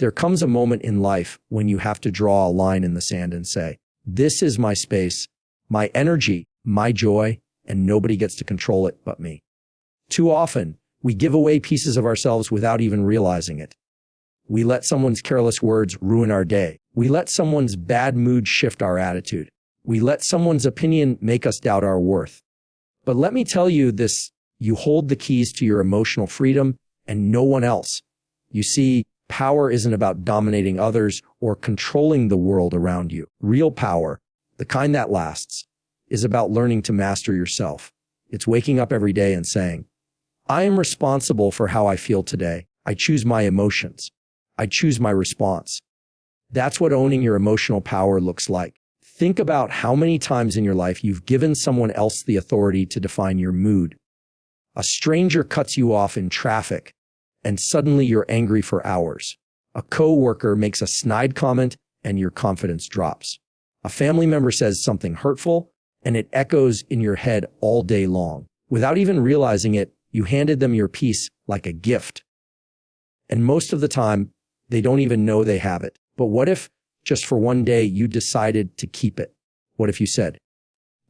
There comes a moment in life when you have to draw a line in the sand and say, this is my space, my energy, my joy, and nobody gets to control it but me. Too often, we give away pieces of ourselves without even realizing it. We let someone's careless words ruin our day. We let someone's bad mood shift our attitude. We let someone's opinion make us doubt our worth. But let me tell you this, you hold the keys to your emotional freedom and no one else. You see, power isn't about dominating others or controlling the world around you. Real power, the kind that lasts, is about learning to master yourself. It's waking up every day and saying, I am responsible for how I feel today. I choose my emotions. I choose my response. That's what owning your emotional power looks like. Think about how many times in your life you've given someone else the authority to define your mood. A stranger cuts you off in traffic, and suddenly you're angry for hours. A coworker makes a snide comment, and your confidence drops. A family member says something hurtful, and it echoes in your head all day long. Without even realizing it, you handed them your peace like a gift. And most of the time, they don't even know they have it. But what if, just for one day, you decided to keep it? What if you said,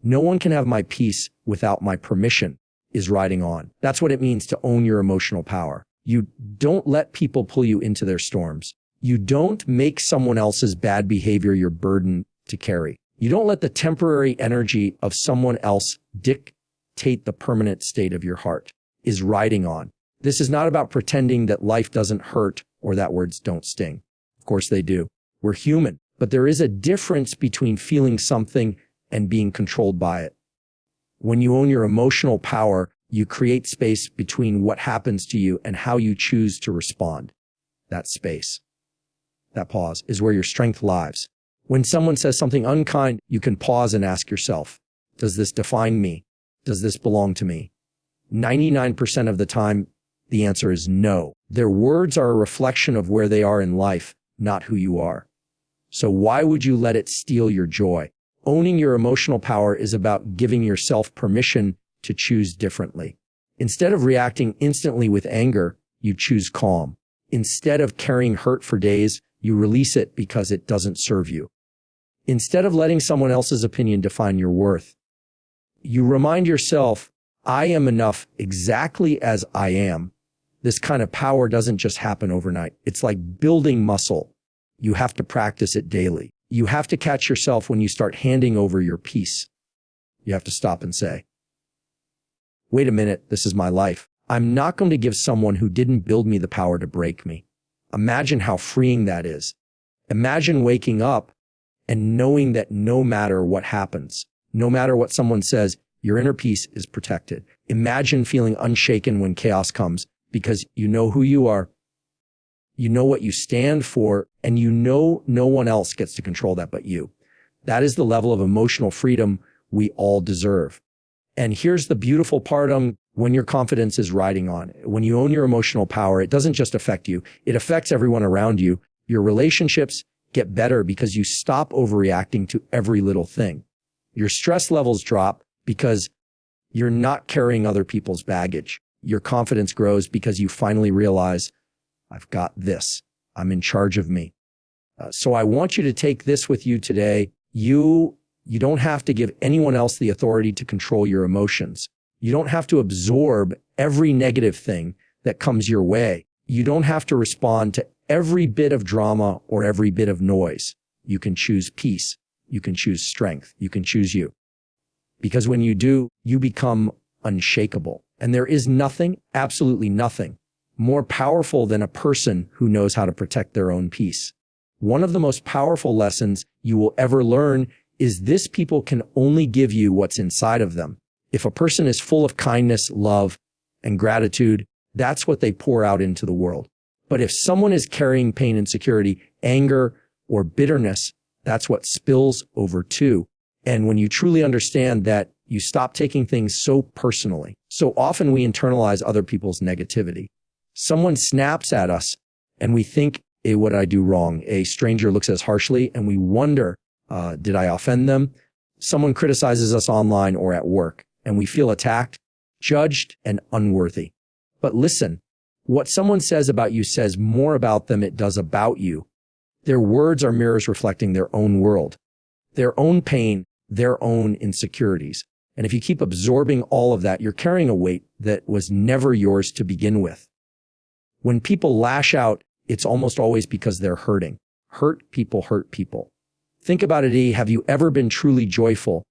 no one can have my peace without my permission, is riding on. That's what it means to own your emotional power. You don't let people pull you into their storms. You don't make someone else's bad behavior your burden to carry. You don't let the temporary energy of someone else dictate the permanent state of your heart, is riding on. This is not about pretending that life doesn't hurt or that words don't sting. Of course they do. We're human, but there is a difference between feeling something and being controlled by it. When you own your emotional power, you create space between what happens to you and how you choose to respond. That space, that pause, is where your strength lies. When someone says something unkind, you can pause and ask yourself, does this define me? Does this belong to me? 99% of the time, the answer is no. Their words are a reflection of where they are in life, not who you are. So why would you let it steal your joy? Owning your emotional power is about giving yourself permission to choose differently. Instead of reacting instantly with anger, you choose calm. Instead of carrying hurt for days, you release it because it doesn't serve you. Instead of letting someone else's opinion define your worth, you remind yourself, I am enough exactly as I am. This kind of power doesn't just happen overnight. It's like building muscle. You have to practice it daily. You have to catch yourself when you start handing over your peace. You have to stop and say, wait a minute, this is my life. I'm not going to give someone who didn't build me the power to break me. Imagine how freeing that is. Imagine waking up and knowing that no matter what happens, no matter what someone says, your inner peace is protected. Imagine feeling unshaken when chaos comes because you know who you are, you know what you stand for, and you know no one else gets to control that but you. That is the level of emotional freedom we all deserve. And here's the beautiful part when your confidence is riding on. When you own your emotional power, it doesn't just affect you, it affects everyone around you. Your relationships get better because you stop overreacting to every little thing. Your stress levels drop because you're not carrying other people's baggage. Your confidence grows because you finally realize, I've got this. I'm in charge of me. So I want you to take this with you today. You don't have to give anyone else the authority to control your emotions. You don't have to absorb every negative thing that comes your way. You don't have to respond to every bit of drama or every bit of noise. You can choose peace. You can choose strength. You can choose you. Because when you do, you become unshakable. And there is nothing, absolutely nothing, more powerful than a person who knows how to protect their own peace. One of the most powerful lessons you will ever learn is this: people can only give you what's inside of them. If a person is full of kindness, love, and gratitude, that's what they pour out into the world. But if someone is carrying pain, insecurity, anger, or bitterness, that's what spills over too. And when you truly understand that, you stop taking things so personally. So often we internalize other people's negativity. Someone snaps at us and we think, hey, what did I do wrong? A stranger looks at us harshly and we wonder, did I offend them? Someone criticizes us online or at work and we feel attacked, judged, and unworthy. But listen, What someone says about you says more about them it does about you. Their words are mirrors reflecting their own world, their own pain, their own insecurities. And if you keep absorbing all of that, you're carrying a weight that was never yours to begin with. When people lash out, it's almost always because they're hurting. Hurt people hurt people. Think about it. Have you ever been truly joyful,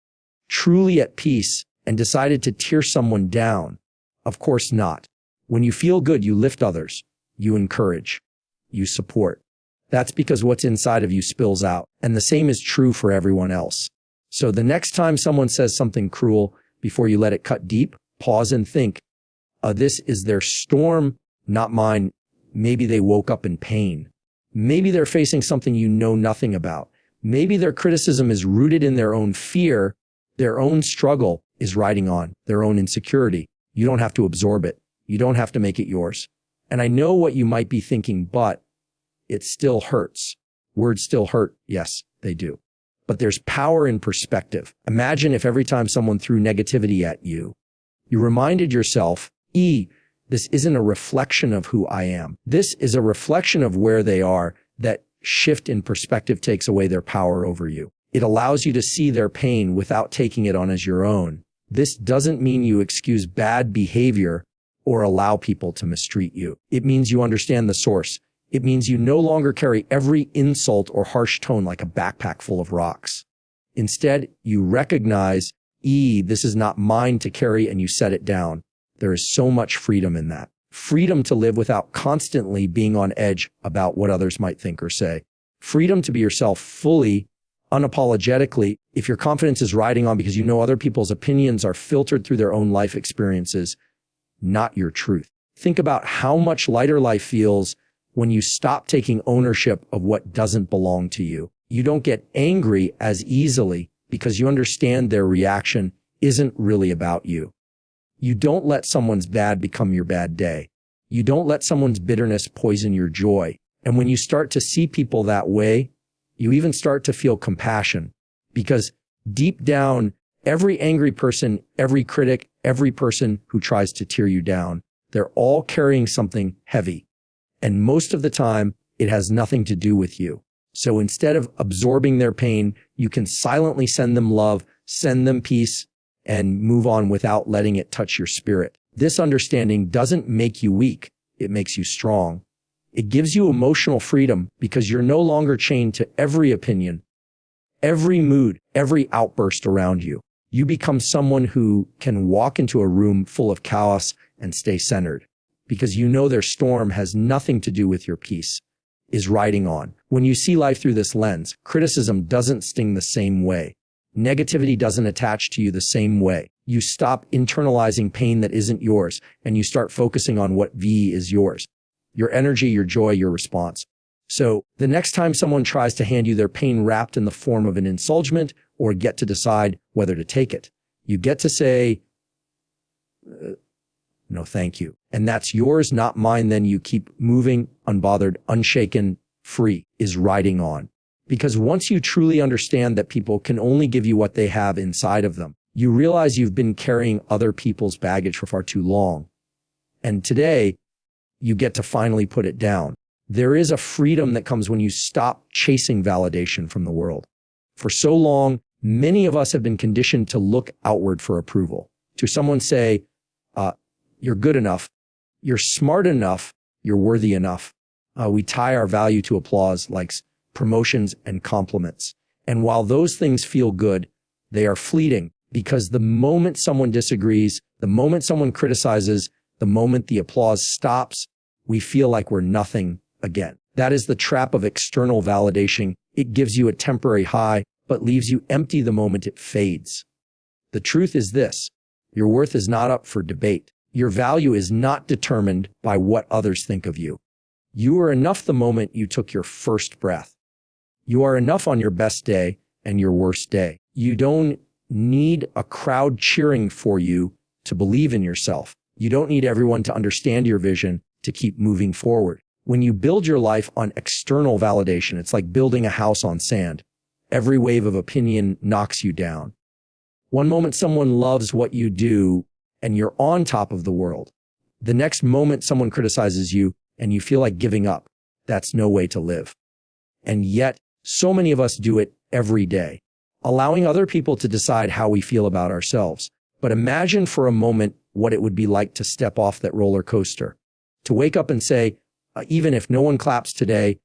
truly at peace, and decided to tear someone down? Of course not. When you feel good, you lift others, you encourage, you support. That's because what's inside of you spills out. And the same is true for everyone else. So the next time someone says something cruel, before you let it cut deep, pause and think, this is their storm, not mine. Maybe they woke up in pain. Maybe they're facing something you know nothing about. Maybe their criticism is rooted in their own fear. Their own struggle is riding on their own insecurity. You don't have to absorb it. You don't have to make it yours. And I know what you might be thinking, but it still hurts. Words still hurt. Yes, they do. But there's power in perspective. Imagine if every time someone threw negativity at you, you reminded yourself, this isn't a reflection of who I am. This is a reflection of where they are. That shift in perspective takes away their power over you. It allows you to see their pain without taking it on as your own. This doesn't mean you excuse bad behavior or allow people to mistreat you. It means you understand the source. It means you no longer carry every insult or harsh tone like a backpack full of rocks. Instead, you recognize, this is not mine to carry, and you set it down. There is so much freedom in that. Freedom to live without constantly being on edge about what others might think or say. Freedom to be yourself fully, unapologetically. If your confidence is riding on because you know other people's opinions are filtered through their own life experiences, not your truth. Think about how much lighter life feels when you stop taking ownership of what doesn't belong to you. You don't get angry as easily because you understand their reaction isn't really about you. You don't let someone's bad become your bad day. You don't let someone's bitterness poison your joy. And when you start to see people that way, you even start to feel compassion, because deep down, every angry person, every critic, every person who tries to tear you down, they're all carrying something heavy. And most of the time, it has nothing to do with you. So instead of absorbing their pain, you can silently send them love, send them peace, and move on without letting it touch your spirit. This understanding doesn't make you weak. It makes you strong. It gives you emotional freedom because you're no longer chained to every opinion, every mood, every outburst around you. You become someone who can walk into a room full of chaos and stay centered, because you know their storm has nothing to do with your peace, is riding on. When you see life through this lens, criticism doesn't sting the same way. Negativity doesn't attach to you the same way. You stop internalizing pain that isn't yours, and you start focusing on what is yours. Your energy, your joy, your response. So the next time someone tries to hand you their pain wrapped in the form of an insulgement, or get to decide whether to take it, you get to say, no, thank you. And that's yours, not mine. Then you keep moving, unbothered, unshaken, free, is riding on. Because once you truly understand that people can only give you what they have inside of them, you realize you've been carrying other people's baggage for far too long. And today, you get to finally put it down. There is a freedom that comes when you stop chasing validation from the world. For so long, many of us have been conditioned to look outward for approval. To someone say, you're good enough, you're smart enough, you're worthy enough. We tie our value to applause, likes, promotions, and compliments. And while those things feel good, they are fleeting, because the moment someone disagrees, the moment someone criticizes, the moment the applause stops, we feel like we're nothing again. That is the trap of external validation. It gives you a temporary high, but leaves you empty the moment it fades. The truth is this: your worth is not up for debate. Your value is not determined by what others think of you. You are enough the moment you took your first breath. You are enough on your best day and your worst day. You don't need a crowd cheering for you to believe in yourself. You don't need everyone to understand your vision to keep moving forward. When you build your life on external validation, it's like building a house on sand. Every wave of opinion knocks you down. One moment someone loves what you do and you're on top of the world. The next moment someone criticizes you and you feel like giving up, that's no way to live. And yet, so many of us do it every day, allowing other people to decide how we feel about ourselves. But imagine for a moment what it would be like to step off that roller coaster, to wake up and say, even if no one claps today,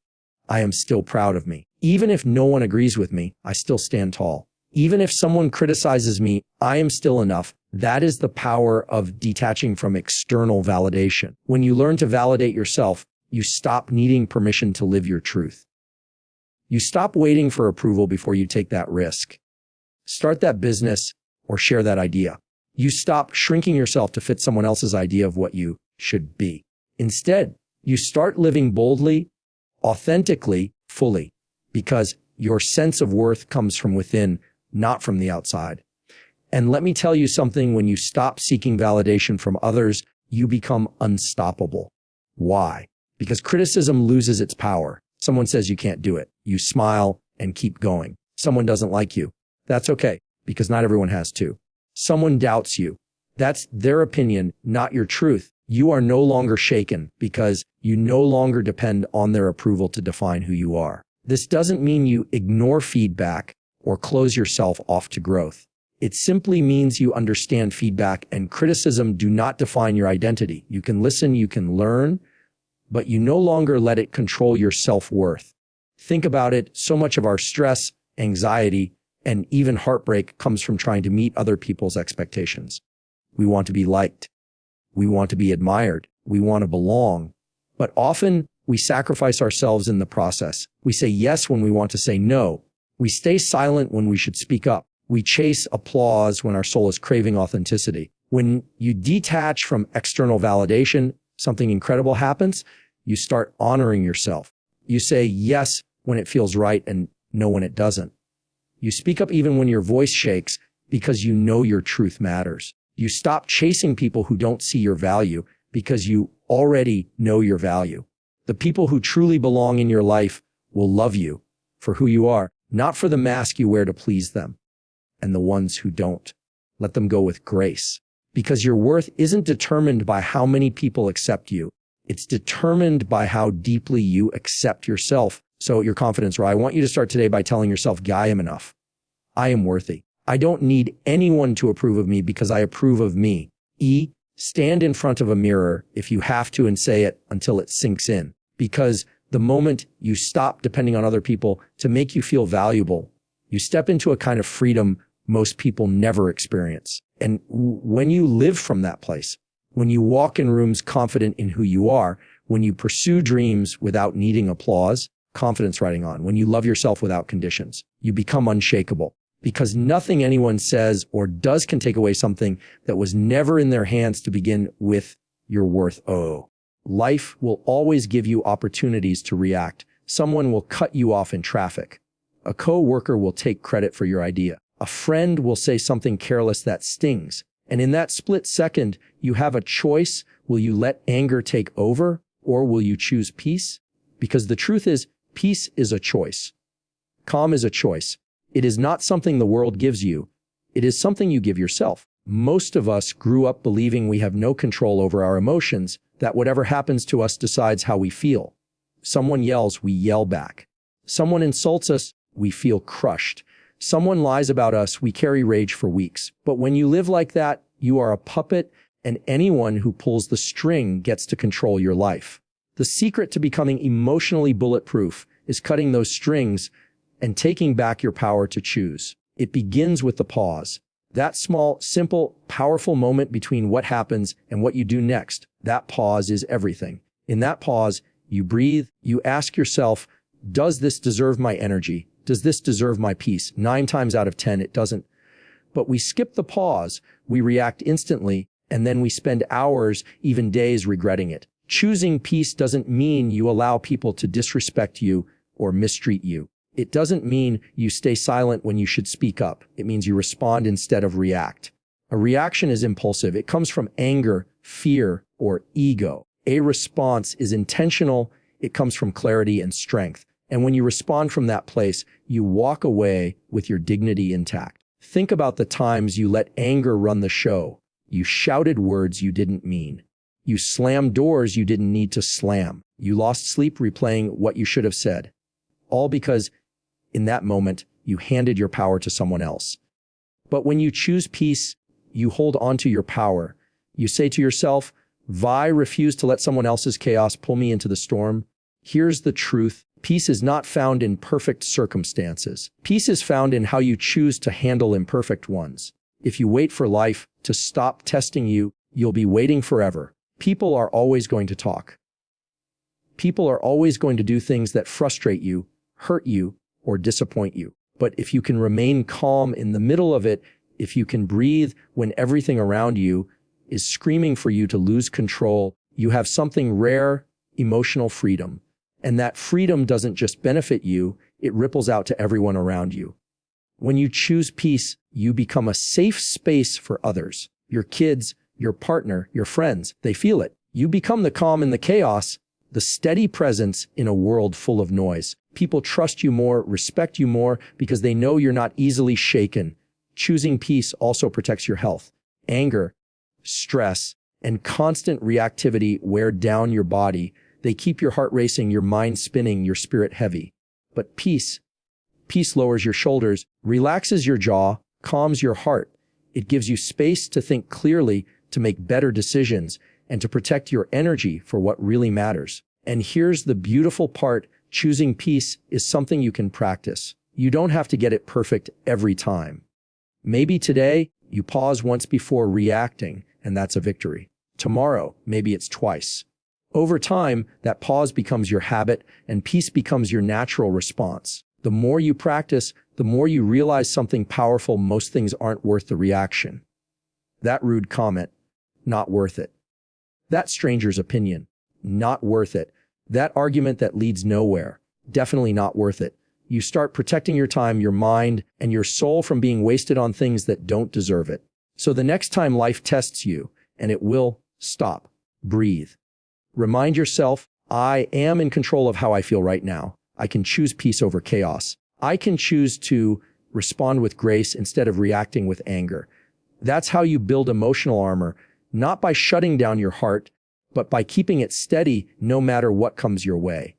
I am still proud of me. Even if no one agrees with me, I still stand tall. Even if someone criticizes me, I am still enough. That is the power of detaching from external validation. When you learn to validate yourself, you stop needing permission to live your truth. You stop waiting for approval before you take that risk. Start that business or share that idea. You stop shrinking yourself to fit someone else's idea of what you should be. Instead, you start living boldly, authentically, fully, because your sense of worth comes from within, not from the outside. And let me tell you something, when you stop seeking validation from others, you become unstoppable. Why? Because criticism loses its power. Someone says you can't do it. You smile and keep going. Someone doesn't like you. That's okay, because not everyone has to. Someone doubts you. That's their opinion, not your truth. You are no longer shaken because you no longer depend on their approval to define who you are. This doesn't mean you ignore feedback or close yourself off to growth. It simply means you understand feedback and criticism do not define your identity. You can listen, you can learn, but you no longer let it control your self-worth. Think about it. So much of our stress, anxiety, and even heartbreak comes from trying to meet other people's expectations. We want to be liked. We want to be admired. We want to belong. But often we sacrifice ourselves in the process. We say yes when we want to say no. We stay silent when we should speak up. We chase applause when our soul is craving authenticity. When you detach from external validation, something incredible happens. You start honoring yourself. You say yes when it feels right and no when it doesn't. You speak up even when your voice shakes because you know your truth matters. You stop chasing people who don't see your value because you already know your value. The people who truly belong in your life will love you for who you are, not for the mask you wear to please them. And the ones who don't, let them go with grace. Because your worth isn't determined by how many people accept you. It's determined by how deeply you accept yourself. So your confidence, right? I want you to start today by telling yourself, I am enough. I am worthy. I don't need anyone to approve of me because I approve of me. Stand in front of a mirror if you have to and say it until it sinks in. Because the moment you stop depending on other people to make you feel valuable, you step into a kind of freedom most people never experience. And when you live from that place, when you walk in rooms confident in who you are, when you pursue dreams without needing applause, confidence riding on, when you love yourself without conditions, you become unshakable. Because nothing anyone says or does can take away something that was never in their hands to begin with, your worth. Life will always give you opportunities to react. Someone will cut you off in traffic. A coworker will take credit for your idea. A friend will say something careless that stings. And in that split second, you have a choice. Will you let anger take over or will you choose peace? Because the truth is, peace is a choice. Calm is a choice. It is not something the world gives you. It is something you give yourself. Most of us grew up believing we have no control over our emotions, that whatever happens to us decides how we feel. Someone yells, we yell back. Someone insults us, we feel crushed. Someone lies about us, we carry rage for weeks. But when you live like that, you are a puppet, and anyone who pulls the string gets to control your life. The secret to becoming emotionally bulletproof is cutting those strings and taking back your power to choose. It begins with the pause. That small, simple, powerful moment between what happens and what you do next. That pause is everything. In that pause, you breathe, you ask yourself, does this deserve my energy? Does this deserve my peace? 9 times out of 10, it doesn't. But we skip the pause, we react instantly, and then we spend hours, even days, regretting it. Choosing peace doesn't mean you allow people to disrespect you or mistreat you. It doesn't mean you stay silent when you should speak up. It means you respond instead of react. A reaction is impulsive. It comes from anger, fear, or ego. A response is intentional. It comes from clarity and strength. And when you respond from that place, you walk away with your dignity intact. Think about the times you let anger run the show. You shouted words you didn't mean. You slammed doors you didn't need to slam. You lost sleep replaying what you should have said. All because, in that moment, you handed your power to someone else. But when you choose peace, you hold on to your power. You say to yourself, I refuse to let someone else's chaos pull me into the storm. Here's the truth. Peace is not found in perfect circumstances. Peace is found in how you choose to handle imperfect ones. If you wait for life to stop testing you, you'll be waiting forever. People are always going to talk. People are always going to do things that frustrate you, hurt you, or disappoint you. But if you can remain calm in the middle of it, if you can breathe when everything around you is screaming for you to lose control, you have something rare, emotional freedom. And that freedom doesn't just benefit you, it ripples out to everyone around you. When you choose peace, you become a safe space for others. Your kids, your partner, your friends, they feel it. You become the calm in the chaos, the steady presence in a world full of noise. People trust you more, respect you more, because they know you're not easily shaken. Choosing peace also protects your health. Anger, stress, and constant reactivity wear down your body. They keep your heart racing, your mind spinning, your spirit heavy. But peace lowers your shoulders, relaxes your jaw, calms your heart. It gives you space to think clearly, to make better decisions, and to protect your energy for what really matters. And here's the beautiful part. Choosing peace is something you can practice. You don't have to get it perfect every time. Maybe today, you pause once before reacting, and that's a victory. Tomorrow, maybe it's twice. Over time, that pause becomes your habit, and peace becomes your natural response. The more you practice, the more you realize something powerful. Most things aren't worth the reaction. That rude comment, not worth it. That stranger's opinion, not worth it. That argument that leads nowhere, definitely not worth it. You start protecting your time, your mind, and your soul from being wasted on things that don't deserve it. So the next time life tests you, and it will, stop, breathe. Remind yourself, I am in control of how I feel right now. I can choose peace over chaos. I can choose to respond with grace instead of reacting with anger. That's how you build emotional armor, not by shutting down your heart, but by keeping it steady no matter what comes your way.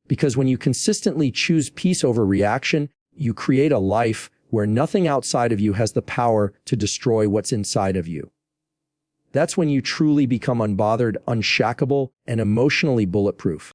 Because when you consistently choose peace over reaction, you create a life where nothing outside of you has the power to destroy what's inside of you. That's when you truly become unbothered, unshakeable, and emotionally bulletproof.